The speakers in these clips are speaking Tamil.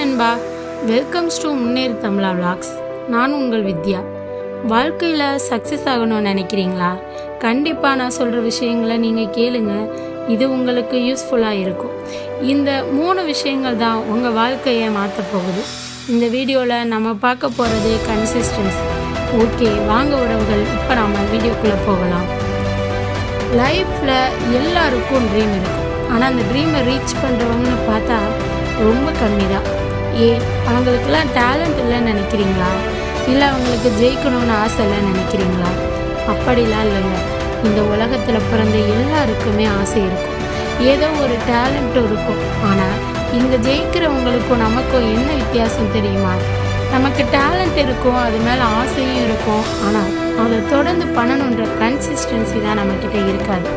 நண்பா, வெல்கம்ஸ் டு முன்னேறு தமிழா விளாக்ஸ். நான் உங்கள் வித்யா. வாழ்க்கையில் சக்ஸஸ் ஆகணும்னு நினைக்கிறீங்களா? கண்டிப்பாக நான் சொல்கிற விஷயங்களை நீங்கள் கேளுங்க. இது உங்களுக்கு யூஸ்ஃபுல்லாக இருக்கும். இந்த 3 விஷயங்கள் தான் உங்கள் வாழ்க்கையை மாற்ற போகுது. இந்த வீடியோவில் நம்ம பார்க்க போகிறது கன்சிஸ்டன்சி. ஓகே, வாங்க உறவுகள், இப்போ நம்ம வீடியோக்குள்ளே போகலாம். லைஃப்பில் எல்லாருக்கும் ட்ரீம் இருக்கும். ஆனால் அந்த ட்ரீமை ரீச் பண்ணுறவங்கன்னு பார்த்தா ரொம்ப கம்மி தான். அவங்களுக்கெல்லாம் டேலண்ட் இல்லைன்னு நினைக்கிறீங்களா? இல்லை அவங்களுக்கு ஜெயிக்கணும்னு ஆசை இல்லைன்னு நினைக்கிறீங்களா? அப்படிலாம் இல்லைங்க. இந்த உலகத்தில் பிறந்த எல்லாருக்குமே ஆசை இருக்கும், ஏதோ ஒரு டேலண்ட்டும் இருக்கும். ஆனால் இங்கே ஜெயிக்கிறவங்களுக்கும் நமக்கும் என்ன வித்தியாசம் தெரியுமா? நமக்கு டேலண்ட் இருக்கும், அது மேலே ஆசையும் இருக்கும், ஆனால் அதை தொடர்ந்து பண்ணணுன்ற கன்சிஸ்டன்சி தான் நம்மக்கிட்ட இருக்காது.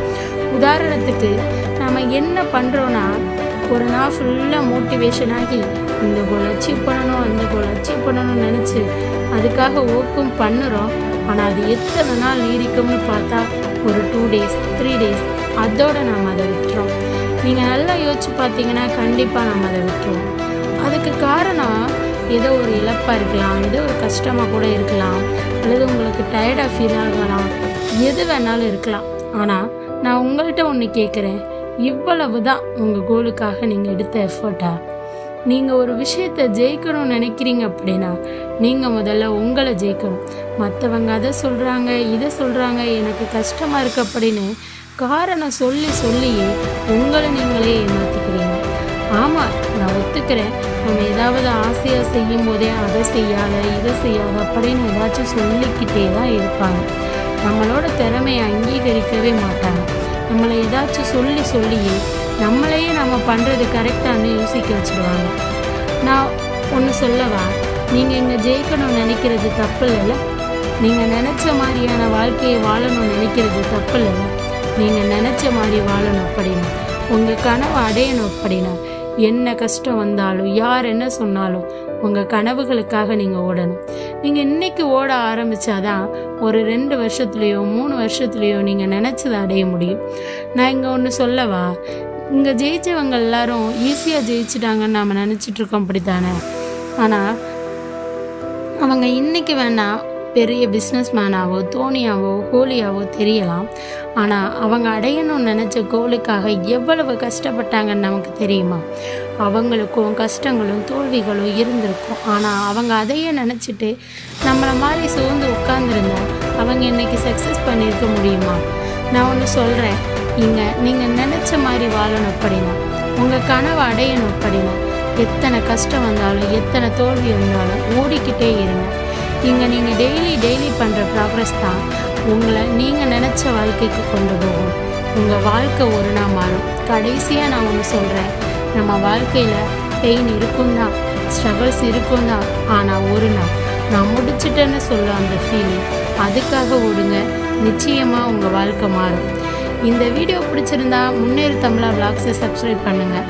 உதாரணத்துக்கு, நம்ம என்ன பண்ணுறோன்னா, ஒரு நாள் ஃபுல்லாக மோட்டிவேஷன் ஆகி இந்த கோல் அச்சீவ் பண்ணணும், அந்த கோல் அச்சீவ் பண்ணணும்னு நினச்சி அதுக்காக ஒர்க்கும் பண்ணுறோம். ஆனால் அது எத்தனை நாள் நீடிக்கும்னு பார்த்தா ஒரு 2 days 3 days, அதோடு நம்ம அதை விட்டுறோம். நீங்கள் நல்லா யோசிச்சு பார்த்தீங்கன்னா கண்டிப்பாக நம்ம அதை விட்டுருவோம். அதுக்கு காரணம் ஏதோ ஒரு இழப்பாக இருக்கலாம், ஏதோ ஒரு கஷ்டமாக கூட இருக்கலாம், அல்லது உங்களுக்கு டயர்டாக ஃபீல் ஆகலாம், எது வேணாலும் இருக்கலாம். ஆனால் நான் உங்கள்கிட்ட ஒன்று கேட்குறேன், இவ்வளவு தான் உங்கள் கோலுக்காக நீங்கள் எடுத்த எஃபர்ட்டா? நீங்கள் ஒரு விஷயத்தை ஜெயிக்கணும்னு நினைக்கிறீங்க அப்படின்னா நீங்கள் முதல்ல உங்களை ஜெயிக்கணும். மற்றவங்க அதை சொல்கிறாங்க, இதை சொல்கிறாங்க, எனக்கு கஷ்டமாக இருக்குது அப்படின்னு காரணம் சொல்லியே உங்களை நீங்களே ஏமாற்றிக்கிறீங்க. ஆமாம், நான் ஒத்துக்கிறேன், நம்ம ஏதாவது ஆசையாக செய்யும் போதே அதை செய்யாத, இதை செய்யாத அப்படின்னு ஏதாச்சும் சொல்லிக்கிட்டே தான் இருப்பாங்க. நம்மளோட திறமையை அங்கீகரிக்கவே மாட்டாங்க. நம்மளை ஏதாச்சும் சொல்லியே நம்மளையே நம்ம பண்ணுறது கரெக்டானு யோசிக்க வச்சுருவாங்க. நான் ஒன்று சொல்லவா? நீங்கள் இங்கே ஜெயிக்கணும்னு நினைக்கிறது தப்பு இல்லைல்ல? நீங்கள் நினச்ச மாதிரியான வாழ்க்கையை வாழணும்னு நினைக்கிறது தப்பு இல்லைல்ல? நீங்கள் நினச்ச மாதிரி வாழணும் அப்படின்னா, உங்கள் கனவை அடையணும் அப்படின்னா, என்ன கஷ்டம் வந்தாலும் யார் என்ன சொன்னாலும் உங்கள் கனவுகளுக்காக நீங்கள் ஓடணும். நீங்கள் இன்றைக்கி ஓட ஆரம்பித்தாதான் ஒரு 2 வருஷத்துலேயோ 3 வருஷத்துலேயோ நீங்கள் நினச்சதை அடைய முடியும். நான் இங்கே ஒன்று சொல்லவா? இங்கே ஜெயித்தவங்க எல்லாரும் ஈஸியாக ஜெயிச்சிட்டாங்கன்னு நாம் நினச்சிட்ருக்கோம், அப்படித்தானே? ஆனால் அவங்க இன்றைக்கி வேணால் பெரிய பிஸ்னஸ் மேனாவோ, தோனியாவோ, கோலியாவோ தெரியலாம். ஆனால் அவங்க அடையணும்னு நினச்ச கோலுக்காக எவ்வளவு கஷ்டப்பட்டாங்கன்னு நமக்கு தெரியுமா? அவங்களுக்கும் கஷ்டங்களும் தோல்விகளும் இருந்திருக்கும். ஆனால் அவங்க அதையே நினச்சிட்டு நம்மளை மாதிரி சோர்ந்து உட்கார்ந்துருந்தா அவங்க இன்றைக்கி சக்ஸஸ் பண்ணியிருக்க முடியுமா? நான் ஒன்று சொல்கிறேன், நீங்கள் நினச்ச மாதிரி வாழணும் அப்படின்னா, உங்கள் கனவை அடையணும் அப்படின்னா, எத்தனை கஷ்டம் வந்தாலும் எத்தனை தோல்வி வந்தாலும் ஓடிக்கிட்டே இருங்க. நீங்கள் டெய்லி பண்ணுற ப்ராக்ரஸ் தான் உங்களை நீங்கள் நினச்ச வாழ்க்கைக்கு கொண்டு போகும். உங்கள் வாழ்க்கை ஒரு நாள் மாறும். கடைசியாக நான் ஒன்று சொல்கிறேன், நம்ம வாழ்க்கையில் பெயின் இருக்கும் தான், ஸ்ட்ரகிள்ஸ் இருக்கும் தான். ஆனால் ஒரு நாள் நான் முடிச்சிட்டேன்னு சொல்ல அந்த ஃபீலிங், அதுக்காக ஓடுங்க. நிச்சயமாக உங்கள் வாழ்க்கை மாறும். இந்த வீடியோ பிடிச்சிருந்தா முன்னேறு தமிழா விளாக்ஸை சப்ஸ்கிரைப் பண்ணுங்கள்.